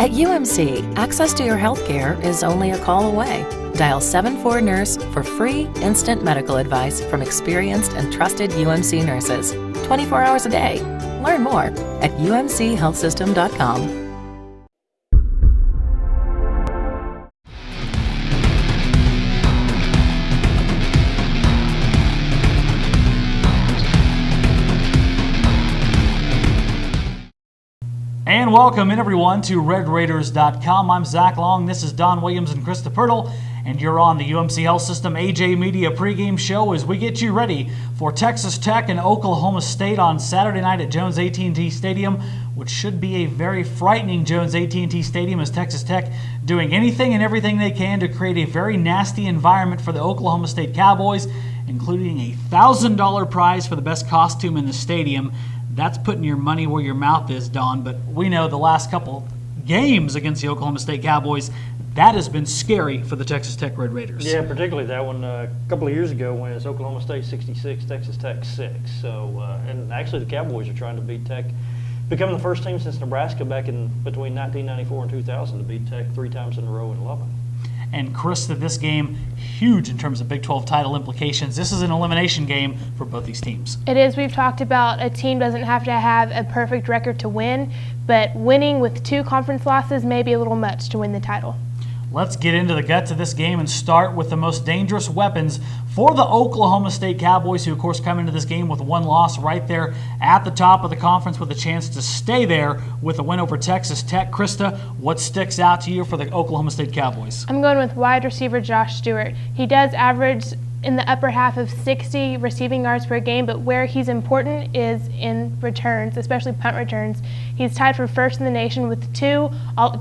At UMC, access to your health care is only a call away. Dial 74-NURSE for free, instant medical advice from experienced and trusted UMC nurses. 24 hours a day. Learn more at umchealthsystem.com. And welcome in everyone to RedRaiders.com. I'm Zach Long, this is Don Williams and Krista Pirtle, and you're on the UMC Health System AJ Media pregame show as we get you ready for Texas Tech and Oklahoma State on Saturday night at Jones AT&T Stadium, which should be a very frightening Jones AT&T Stadium as Texas Tech doing anything and everything they can to create a very nasty environment for the Oklahoma State Cowboys, including a $1,000 prize for the best costume in the stadium. That's putting your money where your mouth is, Don, but we know the last couple games against the Oklahoma State Cowboys, that has been scary for the Texas Tech Red Raiders. Yeah, particularly that one a couple of years ago when it's Oklahoma State 66, Texas Tech 6. So, and actually the Cowboys are trying to beat Tech, becoming the first team since Nebraska back in between 1994 and 2000 to beat Tech 3 times in a row in Lubbock. And Krista, this game, huge in terms of Big 12 title implications. This is an elimination game for both these teams. It is. We've talked about a team doesn't have to have a perfect record to win, but winning with 2 conference losses may be a little much to win the title. Let's get into the guts of this game and start with the most dangerous weapons for the Oklahoma State Cowboys, who of course come into this game with 1 loss right there at the top of the conference with a chance to stay there with a win over Texas Tech. Krista, what sticks out to you for the Oklahoma State Cowboys? I'm going with wide receiver Josh Stewart. He does average in the upper half of 60 receiving yards per game, but where he's important is in returns, especially punt returns. He's tied for first in the nation with 2,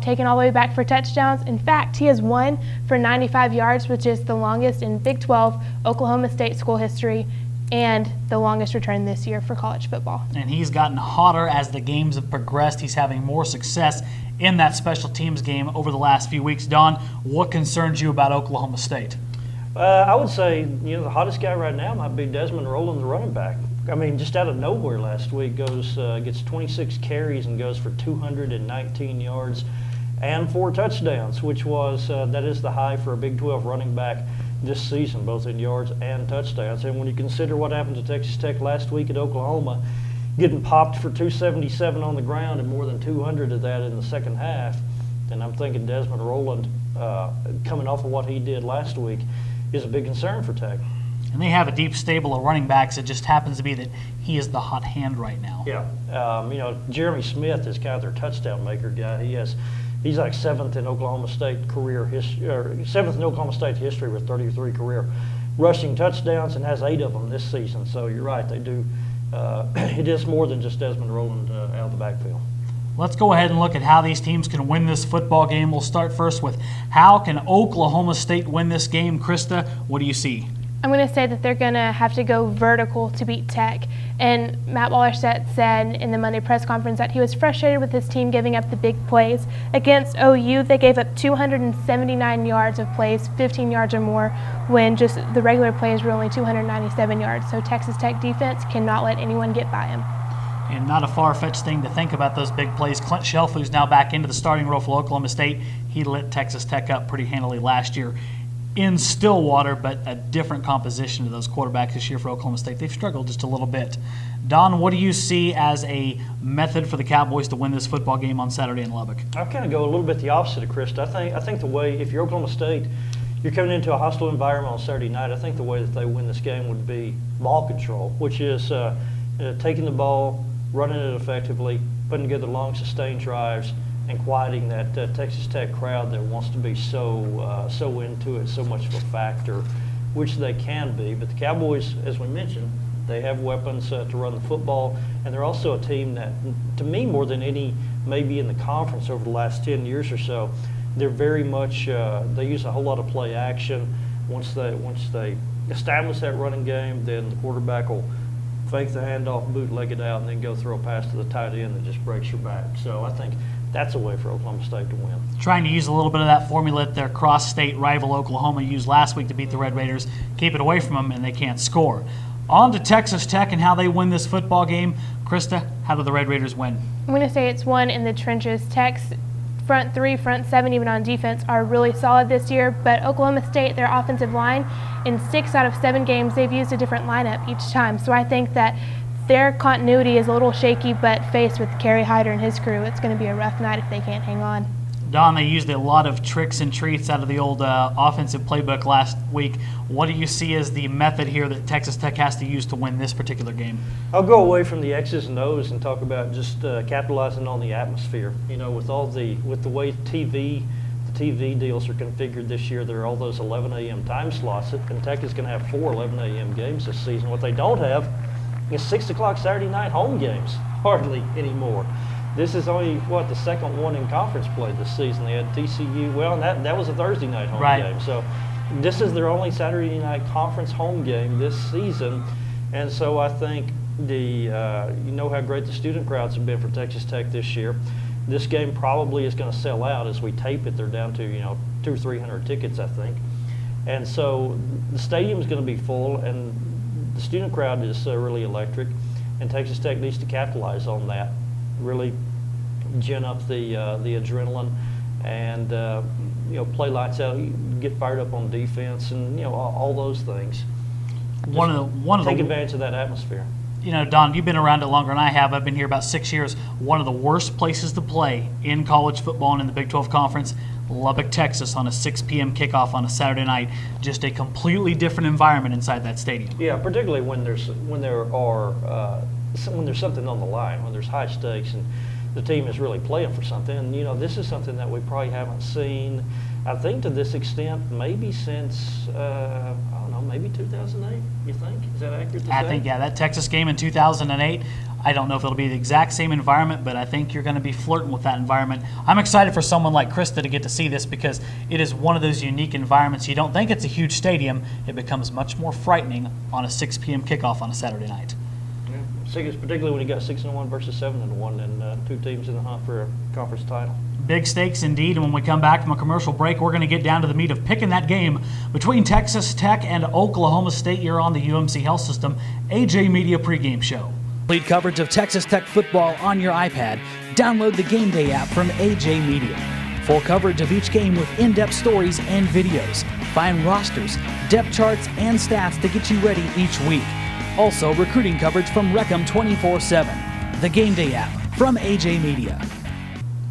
taken all the way back for touchdowns. In fact, he has 1 for 95 yards, which is the longest in Big 12 Oklahoma State school history and the longest return this year for college football. And he's gotten hotter as the games have progressed. He's having more success in that special teams game over the last few weeks. Don, what concerns you about Oklahoma State? I would say, the hottest guy right now might be Desmond Rowland, the running back. I mean, just out of nowhere last week, gets 26 carries and goes for 219 yards and 4 touchdowns, which was that is the high for a Big 12 running back this season, both in yards and touchdowns. And when you consider what happened to Texas Tech last week at Oklahoma, getting popped for 277 on the ground and more than 200 of that in the second half, then I'm thinking Desmond Rowland, coming off of what he did last week, is a big concern for Tech. And they have a deep stable of running backs. It just happens to be that he is the hot hand right now. Yeah. Jeremy Smith is kind of their touchdown maker guy. He's like 7th in Oklahoma State career history, or 7th in Oklahoma State history with 33 career rushing touchdowns and has 8 of them this season. So you're right, they do. It is more than just Desmond Rowland out of the backfield. Let's go ahead and look at how these teams can win this football game. We'll start first with how can Oklahoma State win this game. Krista, what do you see? I'm going to say that they're going to have to go vertical to beat Tech. And Matt Wallerstedt said in the Monday press conference that he was frustrated with his team giving up the big plays. Against OU, they gave up 279 yards of plays, 15 yards or more, when just the regular plays were only 297 yards. So Texas Tech defense cannot let anyone get by him. And not a far-fetched thing to think about those big plays. Clint Shelf, who's now back into the starting role for Oklahoma State, he lit Texas Tech up pretty handily last year in Stillwater, but a different composition to those quarterbacks this year for Oklahoma State. They've struggled just a little bit. Don, what do you see as a method for the Cowboys to win this football game on Saturday in Lubbock? I kind of go a little bit the opposite of Chris. I think the way, if you're Oklahoma State, you're coming into a hostile environment on Saturday night, I think the way that they win this game would be ball control, which is taking the ball, running it effectively, putting together long, sustained drives, and quieting that Texas Tech crowd that wants to be so into it, so much of a factor, which they can be. But the Cowboys, as we mentioned, they have weapons to run the football, and they're also a team that, to me, more than any maybe in the conference over the last 10 years or so, they're very much, they use a whole lot of play action. Once they establish that running game, then the quarterback will fake the handoff, bootleg it out, and then go throw a pass to the tight end that just breaks your back. So I think that's a way for Oklahoma State to win. Trying to use a little bit of that formula that their cross-state rival Oklahoma used last week to beat the Red Raiders, keep it away from them, and they can't score. On to Texas Tech and how they win this football game. Krista, how do the Red Raiders win? I'm going to say it's won in the trenches. Tech's front three, front seven, even on defense, are really solid this year. But Oklahoma State, their offensive line, in 6 out of 7 games, they've used a different lineup each time. So I think that their continuity is a little shaky, but faced with Kerry Hyder and his crew, it's going to be a rough night if they can't hang on. Don, they used a lot of tricks and treats out of the old offensive playbook last week. What do you see as the method here that Texas Tech has to use to win this particular game? I'll go away from the X's and O's and talk about just capitalizing on the atmosphere. You know, with the way the TV deals are configured this year, there are all those 11 a.m. time slots, and Tech is going to have 4 11 a.m. games this season. What they don't have is 6 o'clock Saturday night home games, hardly anymore. This is only, the second one in conference play this season. They had TCU, and that was a Thursday night home game. So this is their only Saturday night conference home game this season. And so I think you know how great the student crowds have been for Texas Tech this year. This game probably is going to sell out as we tape it. They're down to, 200 or 300 tickets, I think. And so the stadium is going to be full, and the student crowd is really electric, and Texas Tech needs to capitalize on that. Really gin up the adrenaline, and play lights out, get fired up on defense, and all those things. Take advantage of that atmosphere. Don, you've been around it longer than I have. I've been here about 6 years. One of the worst places to play in college football and in the Big 12 Conference, Lubbock, Texas, on a 6 p.m. kickoff on a Saturday night. Just a completely different environment inside that stadium. Yeah, particularly when there's something on the line, when there's high stakes and the team is really playing for something. And this is something that we probably haven't seen, I think, to this extent, maybe since maybe 2008. You think? Is that accurate to say? I think that Texas game in 2008. I don't know if it'll be the exact same environment, but I think you're going to be flirting with that environment. I'm excited for someone like Krista to get to see this, because it is one of those unique environments. You don't think it's a huge stadium. It becomes much more frightening on a 6 p.m. kickoff on a Saturday night. Particularly when you got 6-1 versus 7-1, and 2 teams in the hunt for a conference title. Big stakes indeed. And when we come back from a commercial break, we're going to get down to the meat of picking that game between Texas Tech and Oklahoma State. You're on the UMC Health System AJ Media pregame show. Complete coverage of Texas Tech football on your iPad. Download the Game Day app from AJ Media. Full coverage of each game with in-depth stories and videos. Find rosters, depth charts, and stats to get you ready each week. Also, recruiting coverage from Reckham 24/7. The Game Day app from AJ Media.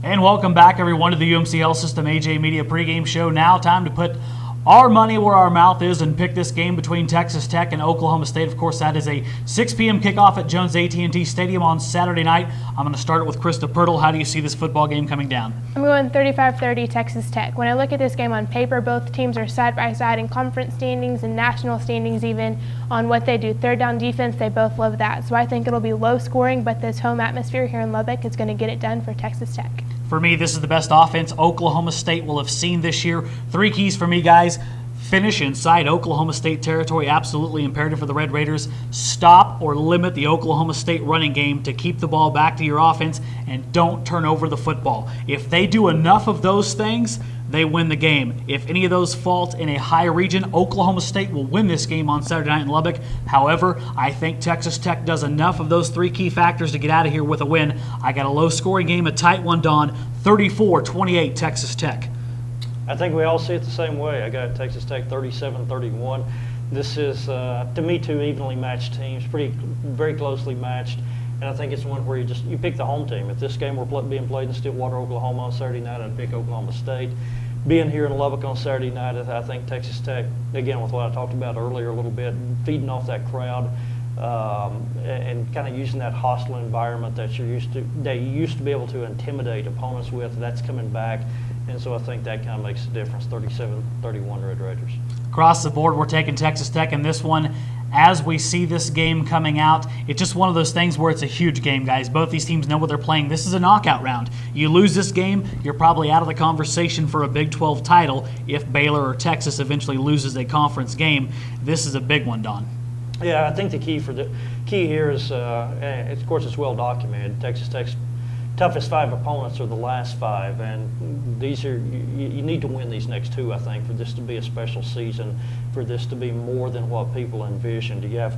And welcome back, everyone, to the UMC Health System AJ Media pregame show. Now time to put our money where our mouth is and pick this game between Texas Tech and Oklahoma State. Of course, that is a 6 p.m. kickoff at Jones AT&T Stadium on Saturday night. I'm going to start it with Krista Pirtle. How do you see this football game coming down? I'm going 35-30 Texas Tech. When I look at this game on paper, both teams are side by side in conference standings and national standings, even on what they do. Third down defense, they both love that. So I think it'll be low scoring, but this home atmosphere here in Lubbock is going to get it done for Texas Tech. For me, this is the best offense Oklahoma State will have seen this year. 3 keys for me, guys. Finish inside Oklahoma State territory, absolutely imperative for the Red Raiders. Stop or limit the Oklahoma State running game to keep the ball back to your offense, and don't turn over the football. If they do enough of those things, they win the game. If any of those fault in a high region, Oklahoma State will win this game on Saturday night in Lubbock. However, I think Texas Tech does enough of those 3 key factors to get out of here with a win. I got a low-scoring game, a tight one, Don. 34-28 Texas Tech. I think we all see it the same way. I got Texas Tech 37-31. This is, to me, 2 evenly matched teams, very closely matched. And I think it's one where you pick the home team. If this game were being played in Stillwater, Oklahoma on Saturday night, I'd pick Oklahoma State. Being here in Lubbock on Saturday night, I think Texas Tech, again, with what I talked about earlier a little bit, feeding off that crowd and kind of using that hostile environment that you used to be able to intimidate opponents with. That's coming back. And so I think that kind of makes a difference, 37-31 Red Raiders. Across the board, we're taking Texas Tech in this one. As we see this game coming out, it's just one of those things where it's a huge game, guys. Both these teams know what they're playing. This is a knockout round. You lose this game, you're probably out of the conversation for a Big 12 title if Baylor or Texas eventually loses a conference game. This is a big one, Don. Yeah, I think the key here is, of course, it's well documented. Texas Tech's toughest 5 opponents are the last 5, and these are you need to win these next 2, I think, for this to be a special season, for this to be more than what people envisioned. You have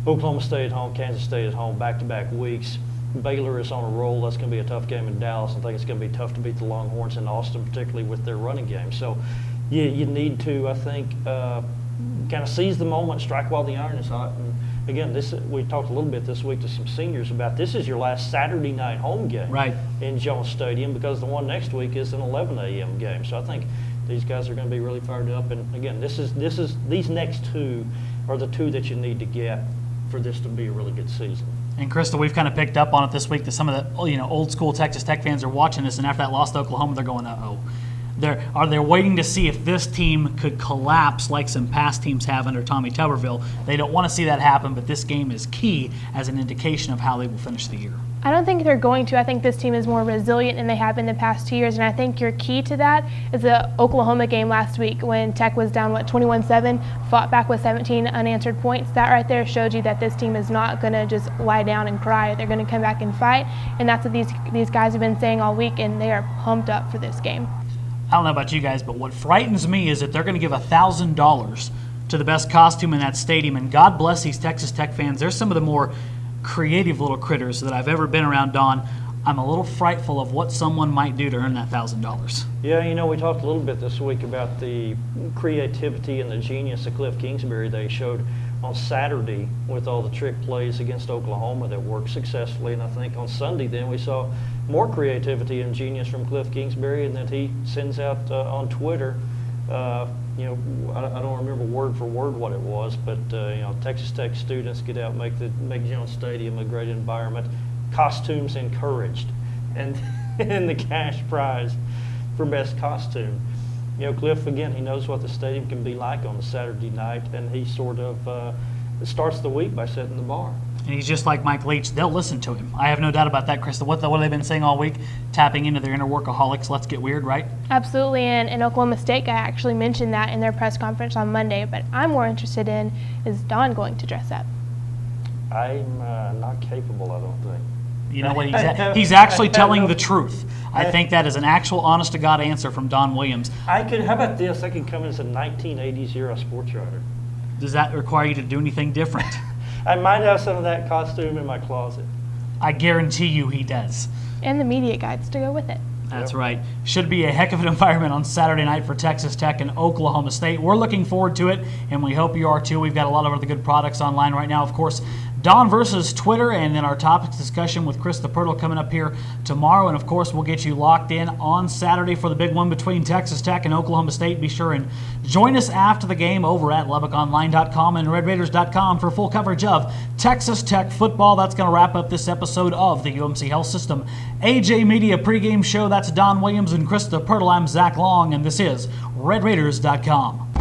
Oklahoma State at home, Kansas State at home, back-to-back weeks. Baylor is on a roll. That's going to be a tough game in Dallas. I think it's going to be tough to beat the Longhorns in Austin, particularly with their running game. So you need to, I think, kind of seize the moment, strike while the iron is hot. And again, we talked a little bit this week to some seniors about this is your last Saturday night home game in Jones Stadium, because the one next week is an 11 a.m. game. So I think these guys are going to be really fired up. And again, these next two are the two that you need to get for this to be a really good season. And Krista, we've kind of picked up on it this week that some of the old school Texas Tech fans are watching this, and after that loss to Oklahoma, they're going, uh-oh. They're waiting to see if this team could collapse like some past teams have under Tommy Tuberville. They don't want to see that happen, but this game is key as an indication of how they will finish the year. I don't think they're going to. I think this team is more resilient than they have been the past 2 years, and I think your key to that is the Oklahoma game last week when Tech was down, 21-7, fought back with 17 unanswered points. That right there showed you that this team is not going to just lie down and cry. They're going to come back and fight, and that's what these guys have been saying all week, and they are pumped up for this game. I don't know about you guys, but what frightens me is that they're going to give $1,000 to the best costume in that stadium, and God bless these Texas Tech fans. They're some of the more creative little critters that I've ever been around, Don. I'm a little frightful of what someone might do to earn that $1,000. Yeah, we talked a little bit this week about the creativity and the genius of Cliff Kingsbury they showed on Saturday with all the trick plays against Oklahoma that worked successfully. And I think on Sunday then we saw more creativity and genius from Cliff Kingsbury, and that he sends out on Twitter, I don't remember word for word what it was, but Texas Tech students get out, make Jones Stadium a great environment, costumes encouraged, and the cash prize for best costume. Cliff, again, he knows what the stadium can be like on a Saturday night, and he sort of starts the week by setting the bar. And he's just like Mike Leach. They'll listen to him. I have no doubt about that, Krista. What have they been saying all week? Tapping into their inner workaholics. Let's get weird, right? Absolutely. And Oklahoma State guy actually mentioned that in their press conference on Monday. But I'm more interested in, is Don going to dress up? I'm not capable, I don't think. You know what? He's actually telling the truth. I think that is an actual honest-to-God answer from Don Williams. How about this? I can come in as a 1980s era sports writer. Does that require you to do anything different? I might have some of that costume in my closet. I guarantee you he does. And the media guides to go with it. That's right. Should be a heck of an environment on Saturday night for Texas Tech and Oklahoma State. We're looking forward to it, and we hope you are too. We've got a lot of other good products online right now. Of course, Don versus Twitter, and then our topics discussion with Chris Purtle coming up here tomorrow. And, of course, we'll get you locked in on Saturday for the big one between Texas Tech and Oklahoma State. Be sure and join us after the game over at LubbockOnline.com and RedRaiders.com for full coverage of Texas Tech football. That's going to wrap up this episode of the UMC Health System AJ Media pregame show. That's Don Williams and Chris Purtle. I'm Zach Long, and this is RedRaiders.com.